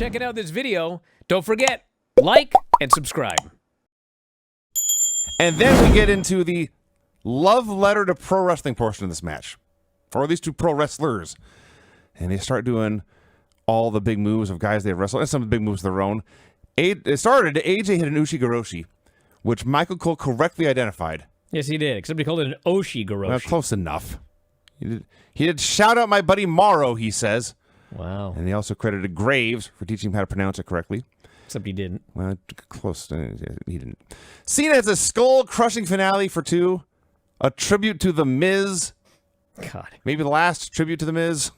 checking out this video. Don't forget, like and subscribe. And then we get into the love letter to pro wrestling portion of this match. Or at least to pro wrestlers. And they start doing all the big moves of guys they've wrestled, and some of the big moves of their own. It started, AJ hit an Ushi-Goroshi, which Michael Cole correctly identified. Yes, he did, except he called it an Oshi-Goroshi. Well, close enough. He did shout out my buddy Morrow, he says. Wow. And he also credited Graves for teaching him how to pronounce it correctly. Except he didn't. Well, close. He didn't. Cena has a skull-crushing finale for 2. A tribute to The Miz. God. Maybe the last tribute to The Miz.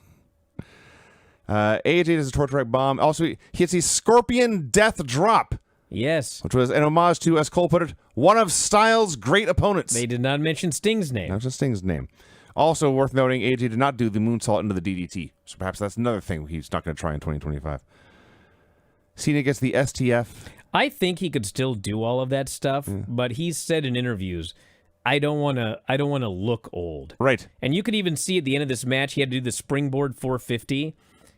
AJ does a torture rack bomb. Also, he hits a Scorpion Death Drop. Yes. Which was an homage to, as Cole put it, one of Styles' great opponents. They did not mention Sting's name. Not just Sting's name. Also worth noting, AJ did not do the moonsault into the DDT. So perhaps that's another thing he's not going to try in 2025. Cena gets the STF. I think he could still do all of that stuff, but he's said in interviews, I don't want to look old. Right. And you could even see at the end of this match, he had to do the springboard 450.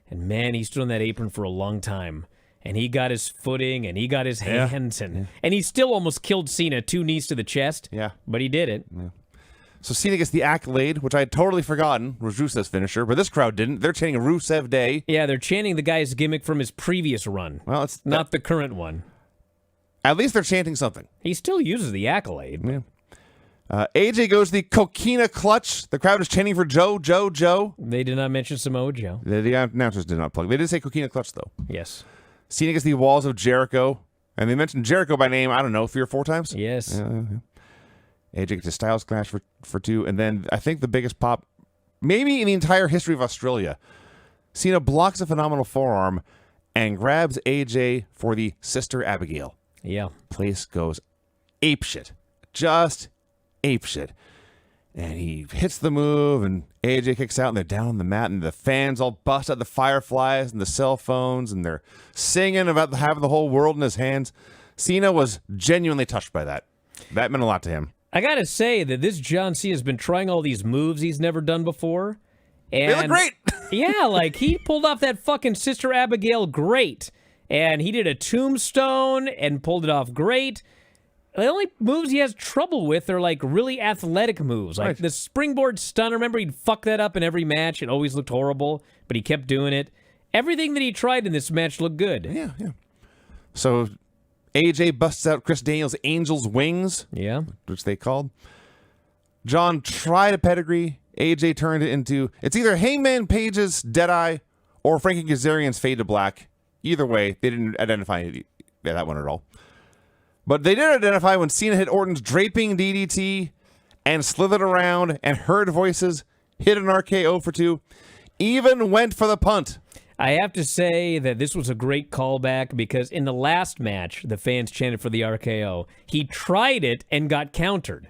And man, he stood on that apron for a long time. And he got his footing, and he got his hands, and he still almost killed Cena, 2 knees to the chest. Yeah. But he did it. Yeah. So Cena gets the accolade, which I had totally forgotten was Rusev's finisher, but this crowd didn't. They're chanting Rusev Day. Yeah, they're chanting the guy's gimmick from his previous run. Well, it's not the current one. At least they're chanting something. He still uses the accolade. Yeah. AJ goes the Coquina Clutch. The crowd is chanting for Joe. They did not mention Samoa Joe. The announcers did not plug. They did say Coquina Clutch, though. Yes. Cena gets the Walls of Jericho. And they mentioned Jericho by name, I don't know, 3 or 4 times? Yes. AJ gets a Styles Clash for 2. And then I think the biggest pop, maybe in the entire history of Australia, Cena blocks a phenomenal forearm and grabs AJ for the Sister Abigail. Yeah. Place goes apeshit. Just apeshit. And he hits the move, and AJ kicks out, and they're down on the mat, and the fans all bust out the fireflies and the cell phones, and they're singing about having the whole world in his hands. Cena was genuinely touched by that. That meant a lot to him. I gotta say that this John Cena has been trying all these moves he's never done before. And they look great! Yeah, like, he pulled off that fucking Sister Abigail great. And he did a tombstone and pulled it off great. The only moves he has trouble with are, like, really athletic moves. Like the springboard stun. Remember, he'd fuck that up in every match. It always looked horrible, but he kept doing it. Everything that he tried in this match looked good. Yeah. So AJ busts out Chris Daniels' Angel's Wings. Yeah. Which they called. John tried a pedigree. AJ turned it into, it's either Hangman Page's Deadeye or Frankie Kazarian's Fade to Black. Either way, they didn't identify that one at all. But they did identify when Cena hit Orton's draping DDT and slithered around and heard voices, hit an RKO for 2, even went for the punt. I have to say that this was a great callback because in the last match, the fans chanted for the RKO. He tried it and got countered.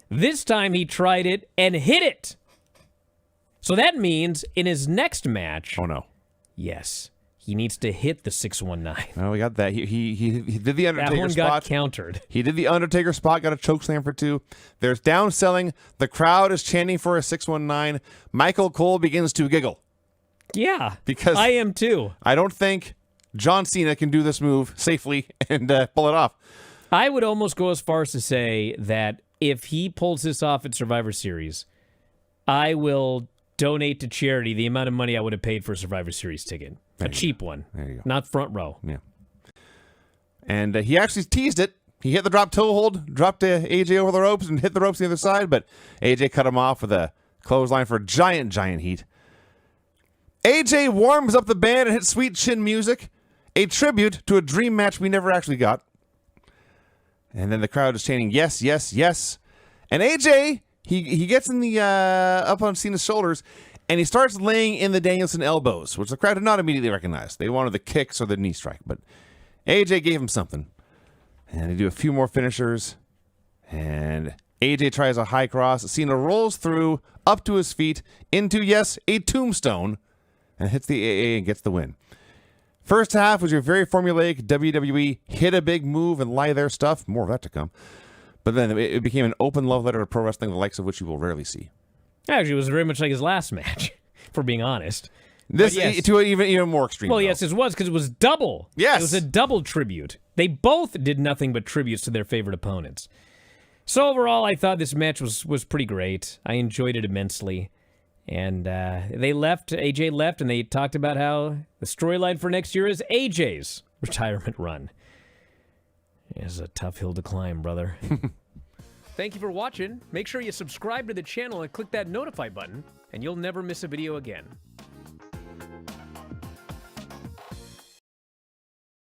This time he tried it and hit it. So that means in his next match... Oh, no. Yes. He needs to hit the 619. Oh, we got that. He did the Undertaker that one spot. got countered. He did the Undertaker spot, got a chokeslam for 2. There's downselling. The crowd is chanting for a 619. Michael Cole begins to giggle. Yeah, because I am too. I don't think John Cena can do this move safely and pull it off. I would almost go as far as to say that if he pulls this off at Survivor Series, I will donate to charity the amount of money I would have paid for a Survivor Series ticket. A cheap one. There you go. Not front row. Yeah. And he actually teased it. He hit the drop toe hold, dropped AJ over the ropes, and hit the ropes on the other side, but AJ cut him off with a clothesline for giant heat. AJ warms up the band and hits Sweet Chin Music, a tribute to a dream match we never actually got. And then the crowd is chanting, yes, yes, yes. And AJ, he gets in the up on Cena's shoulders, and he starts laying in the Danielson elbows, which the crowd did not immediately recognize. They wanted the kicks or the knee strike, but AJ gave him something. And they do a few more finishers, and AJ tries a high cross. Cena rolls through, up to his feet, into, yes, a tombstone, and hits the AA and gets the win. First half was your very formulaic WWE hit a big move and lie there stuff. More of that to come. But then it became an open love letter to pro wrestling, the likes of which you will rarely see. Actually, it was very much like his last match, for being honest. This yes. to even more extreme. Well, though. yes, it was because it was double. Yes. It was a double tribute. They both did nothing but tributes to their favorite opponents. So overall, I thought this match was pretty great. I enjoyed it immensely. And AJ left, and they talked about how the storyline for next year is AJ's retirement run. It's a tough hill to climb, brother. Thank you for watching. Make sure you subscribe to the channel and click that notify button, and you'll never miss a video again.